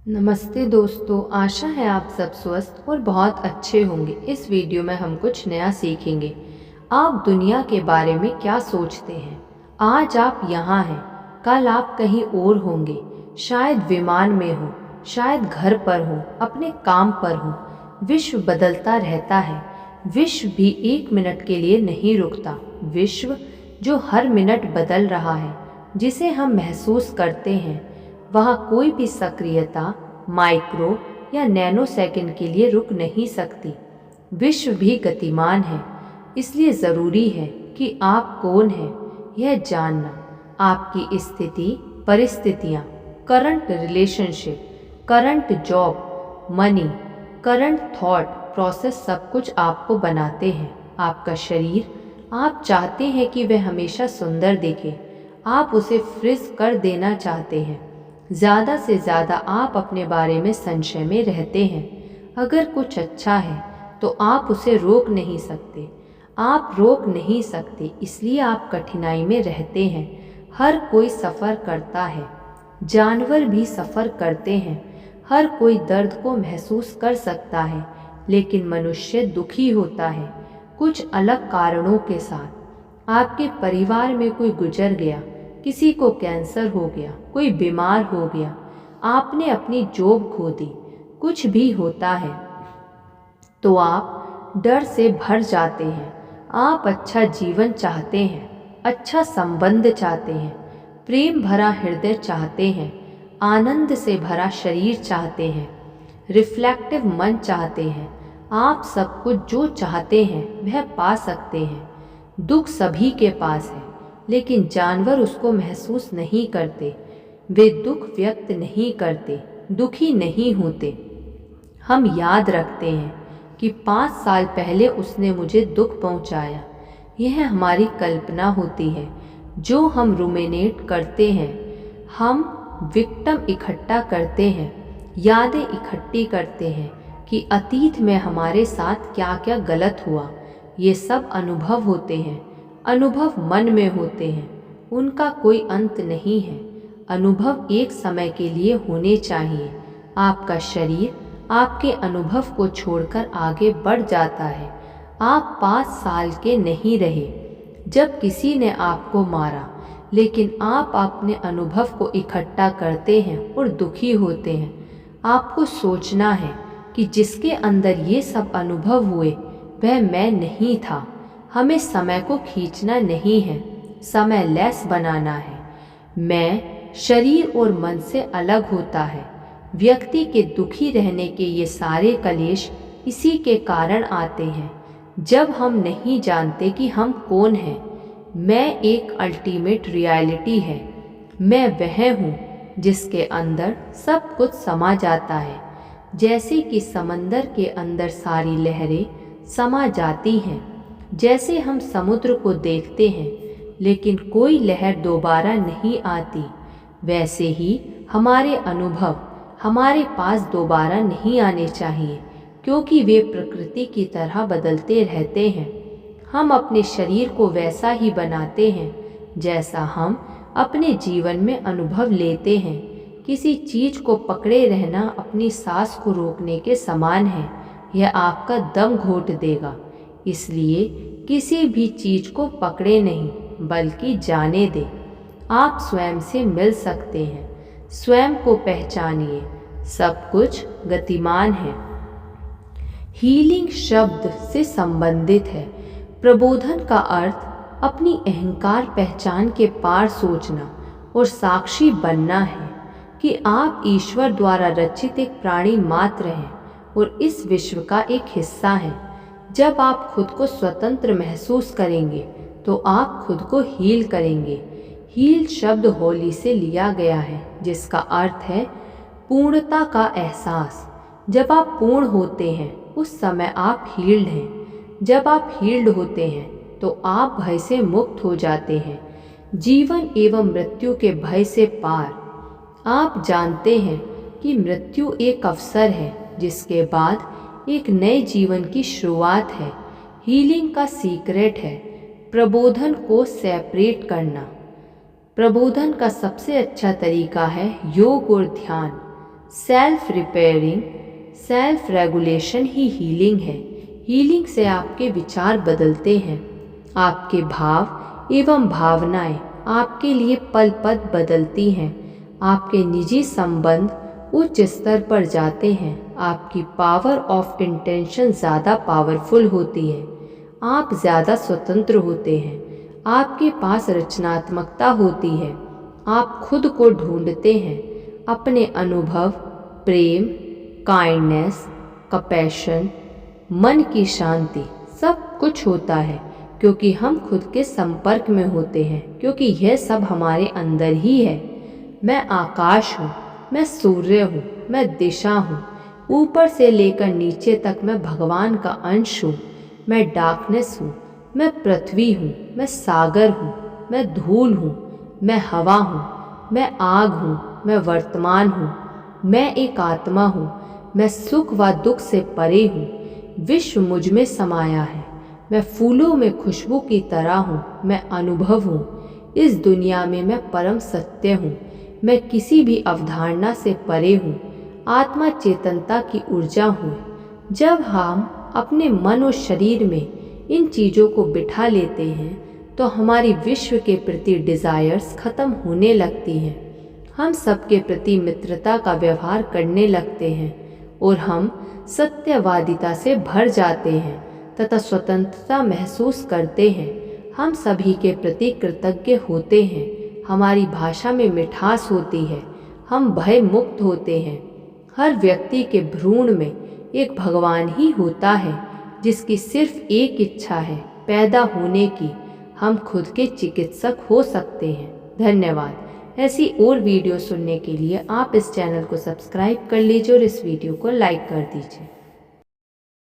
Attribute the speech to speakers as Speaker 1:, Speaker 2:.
Speaker 1: नमस्ते दोस्तों, आशा है आप सब स्वस्थ और बहुत अच्छे होंगे। इस वीडियो में हम कुछ नया सीखेंगे। आप दुनिया के बारे में क्या सोचते हैं? आज आप यहाँ हैं, कल आप कहीं और होंगे। शायद विमान में हो, शायद घर पर हो, अपने काम पर हो। विश्व बदलता रहता है। विश्व भी एक मिनट के लिए नहीं रुकता। विश्व जो हर मिनट बदल रहा है, जिसे हम महसूस करते हैं, वहाँ कोई भी सक्रियता माइक्रो या नैनो सेकंड के लिए रुक नहीं सकती। विश्व भी गतिमान है, इसलिए ज़रूरी है कि आप कौन हैं यह जानना। आपकी स्थिति, परिस्थितियाँ, current relationship, current job, money, current through process सब कुछ आपको बनाते हैं। आपका शरीर, आप चाहते हैं कि वह हमेशा सुंदर दिखे, आप उसे फ्रीज कर देना चाहते हैं। ज़्यादा से ज़्यादा आप अपने बारे में संशय में रहते हैं। अगर कुछ अच्छा है तो आप उसे रोक नहीं सकते। आप रोक नहीं सकते, इसलिए आप कठिनाई में रहते हैं। हर कोई सफ़र करता है, जानवर भी सफ़र करते हैं। हर कोई दर्द को महसूस कर सकता है, लेकिन मनुष्य दुखी होता है, कुछ अलग कारणों के साथ। आपके परिवार में कोई गुजर गया, किसी को कैंसर हो गया, कोई बीमार हो गया, आपने अपनी जॉब खो दी, कुछ भी होता है तो आप डर से भर जाते हैं। आप अच्छा जीवन चाहते हैं, अच्छा संबंध चाहते हैं, प्रेम भरा हृदय चाहते हैं, आनंद से भरा शरीर चाहते हैं, रिफ्लेक्टिव मन चाहते हैं। आप सब कुछ जो चाहते हैं वह पा सकते हैं। दुख सभी के पास है, लेकिन जानवर उसको महसूस नहीं करते। वे दुख व्यक्त नहीं करते, दुखी नहीं होते। हम याद रखते हैं कि 5 साल पहले उसने मुझे दुख पहुंचाया। यह हमारी कल्पना होती है जो हम रुमिनेट करते हैं। हम विक्टिम इकट्ठा करते हैं, यादें इकट्ठी करते हैं कि अतीत में हमारे साथ क्या क्या गलत हुआ। ये सब अनुभव होते हैं, अनुभव मन में होते हैं, उनका कोई अंत नहीं है। अनुभव एक समय के लिए होने चाहिए। आपका शरीर आपके अनुभव को छोड़कर आगे बढ़ जाता है। आप 5 साल के नहीं रहे जब किसी ने आपको मारा, लेकिन आप अपने अनुभव को इकट्ठा करते हैं और दुखी होते हैं। आपको सोचना है कि जिसके अंदर ये सब अनुभव हुए वह मैं नहीं था। हमें समय को खींचना नहीं है, समय लेस बनाना है। मैं शरीर और मन से अलग होता है। व्यक्ति के दुखी रहने के ये सारे कलेश इसी के कारण आते हैं, जब हम नहीं जानते कि हम कौन हैं। मैं एक अल्टीमेट रियलिटी है। मैं वह हूँ जिसके अंदर सब कुछ समा जाता है, जैसे कि समंदर के अंदर सारी लहरें समा जाती हैं। जैसे हम समुद्र को देखते हैं लेकिन कोई लहर दोबारा नहीं आती, वैसे ही हमारे अनुभव हमारे पास दोबारा नहीं आने चाहिए, क्योंकि वे प्रकृति की तरह बदलते रहते हैं। हम अपने शरीर को वैसा ही बनाते हैं जैसा हम अपने जीवन में अनुभव लेते हैं। किसी चीज़ को पकड़े रहना अपनी सांस को रोकने के समान है। यह आपका दम घोट देगा। इसलिए किसी भी चीज़ को पकड़े नहीं, बल्कि जाने दें। आप स्वयं से मिल सकते हैं। स्वयं को पहचानिए। सब कुछ गतिमान है। हीलिंग शब्द से संबंधित है। प्रबोधन का अर्थ अपनी अहंकार पहचान के पार सोचना और साक्षी बनना है कि आप ईश्वर द्वारा रचित एक प्राणी मात्र हैं और इस विश्व का एक हिस्सा हैं। जब आप खुद को स्वतंत्र महसूस करेंगे तो आप खुद को हील करेंगे। हील शब्द होली से लिया गया है, जिसका अर्थ है पूर्णता का एहसास। जब आप पूर्ण होते हैं उस समय आप हील्ड हैं। जब आप हील्ड होते हैं तो आप भय से मुक्त हो जाते हैं, जीवन एवं मृत्यु के भय से पार। आप जानते हैं कि मृत्यु एक अवसर है, जिसके बाद एक नए जीवन की शुरुआत है। हीलिंग का सीक्रेट है प्रबोधन को सेपरेट करना। प्रबोधन का सबसे अच्छा तरीका है योग और ध्यान। सेल्फ रिपेयरिंग, सेल्फ रेगुलेशन ही हीलिंग है। हीलिंग से आपके विचार बदलते हैं, आपके भाव एवं भावनाएं आपके लिए पल पल बदलती हैं, आपके निजी संबंध उच्च स्तर पर जाते हैं, आपकी पावर ऑफ इंटेंशन ज़्यादा पावरफुल होती है, आप ज़्यादा स्वतंत्र होते हैं, आपके पास रचनात्मकता होती है, आप खुद को ढूंढते हैं, अपने अनुभव, प्रेम, काइंडनेस, कंपैशन, मन की शांति, सब कुछ होता है क्योंकि हम खुद के संपर्क में होते हैं, क्योंकि यह सब हमारे अंदर ही है। मैं आकाश हूँ, मैं सूर्य हूँ, मैं दिशा हूँ, ऊपर से लेकर नीचे तक मैं भगवान का अंश हूँ। मैं डार्कनेस हूँ, मैं पृथ्वी हूँ, मैं सागर हूँ, मैं धूल हूँ, मैं हवा हूँ, मैं आग हूँ, मैं वर्तमान हूँ, मैं एक आत्मा हूँ, मैं सुख व दुख से परे हूँ, विश्व मुझ में समाया है, मैं फूलों में खुशबू की तरह हूँ, मैं अनुभव हूँ, इस दुनिया में मैं परम सत्य हूँ, मैं किसी भी अवधारणा से परे हूँ, आत्मा चेतनता की ऊर्जा हूँ। जब हम अपने मन और शरीर में इन चीज़ों को बिठा लेते हैं तो हमारी विश्व के प्रति डिज़ायर्स ख़त्म होने लगती हैं, हम सबके प्रति मित्रता का व्यवहार करने लगते हैं और हम सत्यवादिता से भर जाते हैं तथा स्वतंत्रता महसूस करते हैं। हम सभी के प्रति कृतज्ञ होते हैं, हमारी भाषा में मिठास होती है, हम भय मुक्त होते हैं। हर व्यक्ति के भ्रूण में एक भगवान ही होता है जिसकी सिर्फ एक इच्छा है, पैदा होने की। हम खुद के चिकित्सक हो सकते हैं। धन्यवाद। ऐसी और वीडियो सुनने के लिए आप इस चैनल को सब्सक्राइब कर लीजिए और इस वीडियो को लाइक कर दीजिए।